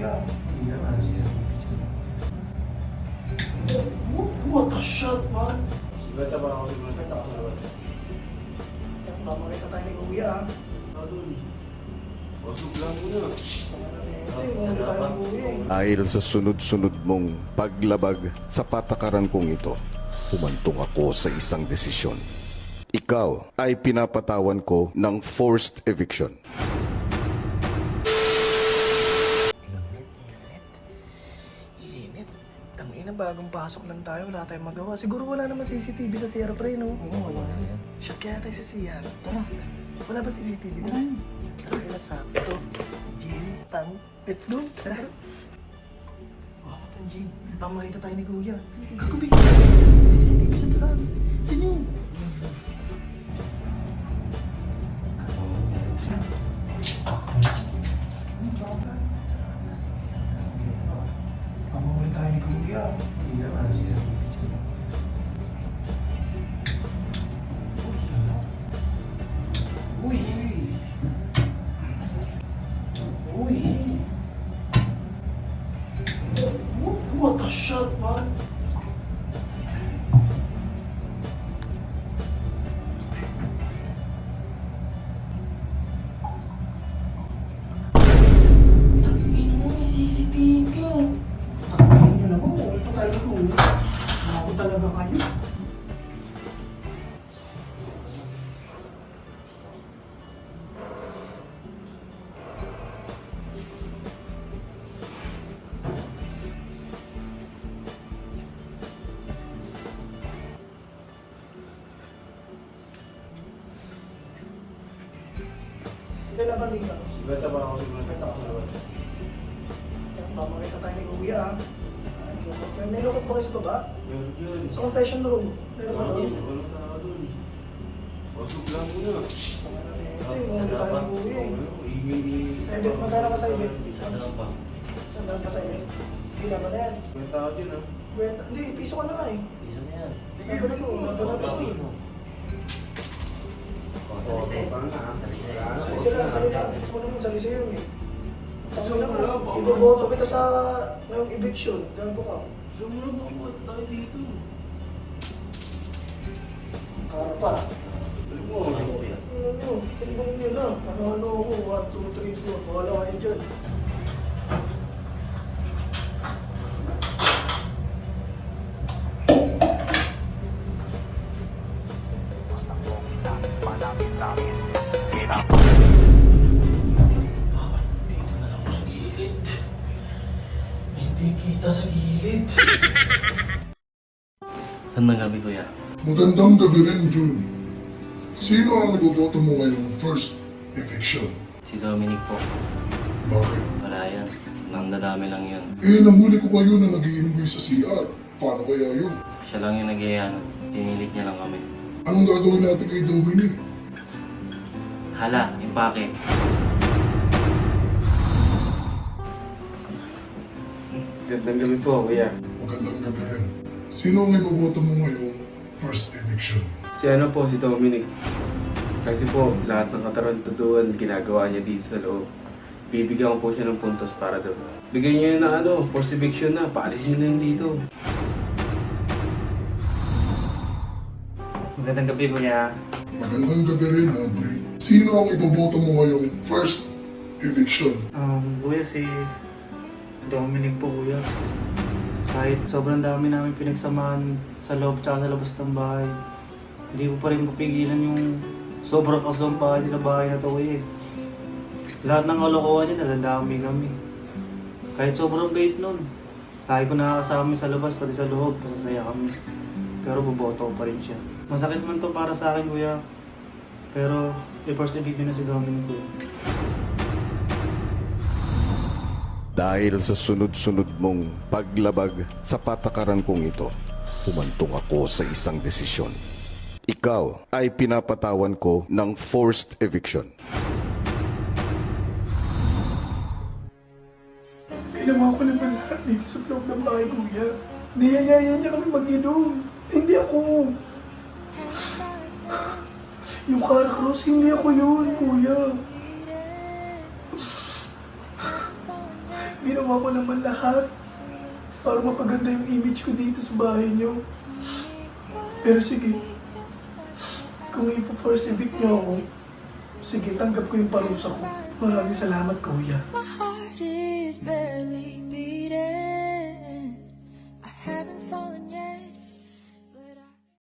kuya. What a shot, man! Sigata ba ako sigata? Mamakita tayo ni kuya. Wasok lang muna. Dahil sa sunod-sunod mong paglabag sa patakaran kong ito, humantong ako sa isang desisyon. Ikaw ay pinapatawan ko ng forced eviction. Init. Tangina, bagong pasok lang tayo. Wala tayong magawa. Siguro wala naman CCTV sa CR, pre, no? Oo, wala na yan. Shot kaya tayo sa CR. Tara. Wala ba CCTV? Wala. Tangina, sakto. Jean, tang. Let's go. Tara. Bakit ang Jean? Pamakita tayo ni Kuya. Gagawin ko CCTV sa taas. Saan yun? Pamawin tayo ni Kuya. Uy! Uy! What a shot, man! Tangin mo yung CCTV! Tangin nyo naman, ito tayo ko. Ako talaga kayo. Hindi na ba dito? Sigata ba ako sigata? Mamakita tayo ni Kuya. May lukot ba kayo sa baba? Yun. Sa confession room. Meron ba doon? Wala na doon. Wasok lang muna. Ito yung ano tayo ni Kuya eh. Sa event, magkano ka sa event? Saan lang pa sa event? Hindi na ba na yan? May tao dyan ah. Hindi, piso ka na nga eh. Piso na yan. Nabalik ko, nabalik ko. Salita. Kunin mo, sabi sa'yo eh. Kasi naman, iboboto kita sa ngayong eviction. Gago ka. Sumulong ako tayo dito. Karpa. Alam mo, Ano, sumbong nyo na. Ano ako, 1, 2, 3, 4. Wala kayo dyan. Dito na lang sa gilid. Hindi kita sa gilid. Magandang gabi, kuya. Magandang gabi rin, June. Sino ang iboboto mo ngayong first eviction? Si Dominic po. Bakit? Wala yan. Nang dadami lang yun. Nahuli ko kayo na nag-iinuwi sa CR. Paano kaya yun? Siya lang yung nag-iano. Pinilit niya lang kami. Anong gagawin natin kay Dominic? Hala, impake. gandang gabi po, kuya. Magandang gabi rin. Sino ang iboboto mo ngayong first eviction? Si ano po, si Dominic. Kasi po, lahat ng katarantaduan ginagawa niya dito sa loob. Bibigyan ko po siya ng puntos para daw. Bigyan niyo na ano, forced eviction na, paalisin niyo na yun dito. Magandang gabi, kuya. Magandang gabi rin, Andre. Sino ang iboboto mo ngayong first eviction? Kuya, si Dominic po, kuya. Kahit sobrang dami namin pinagsamahan sa loob tsaka sa labas ng bahay, hindi ko pa rin mapigilan yung sobrang kasampahan niya sa bahay na to, kuya. Lahat ng kalokohan niya, naladami kami. Kahit sobrang bait nun. Kahit ko nakakasama sa labas, pati sa loob, pasasaya kami. Pero boboto ko pa rin siya. Masakit man to para sa akin, kuya. Pero, i-first eviction na si Dominic, kuya. Dahil sa sunod-sunod mong paglabag sa patakaran kong ito, humantong ako sa isang desisyon. Ikaw ay pinapatawan ko ng forced eviction. Ginawa ko naman lahat dito sa loob ng bahay, Kuya. Niyayaya niya kami mag-inom. Hindi ako. Yung car cross, hindi ako yun, Kuya. Ginawa ko naman lahat para mapaganda yung image ko dito sa bahay niyo. Pero sige, kung i-force evict niyo ako, sige, tanggap ko yung parusa ko. Maraming salamat, kuya.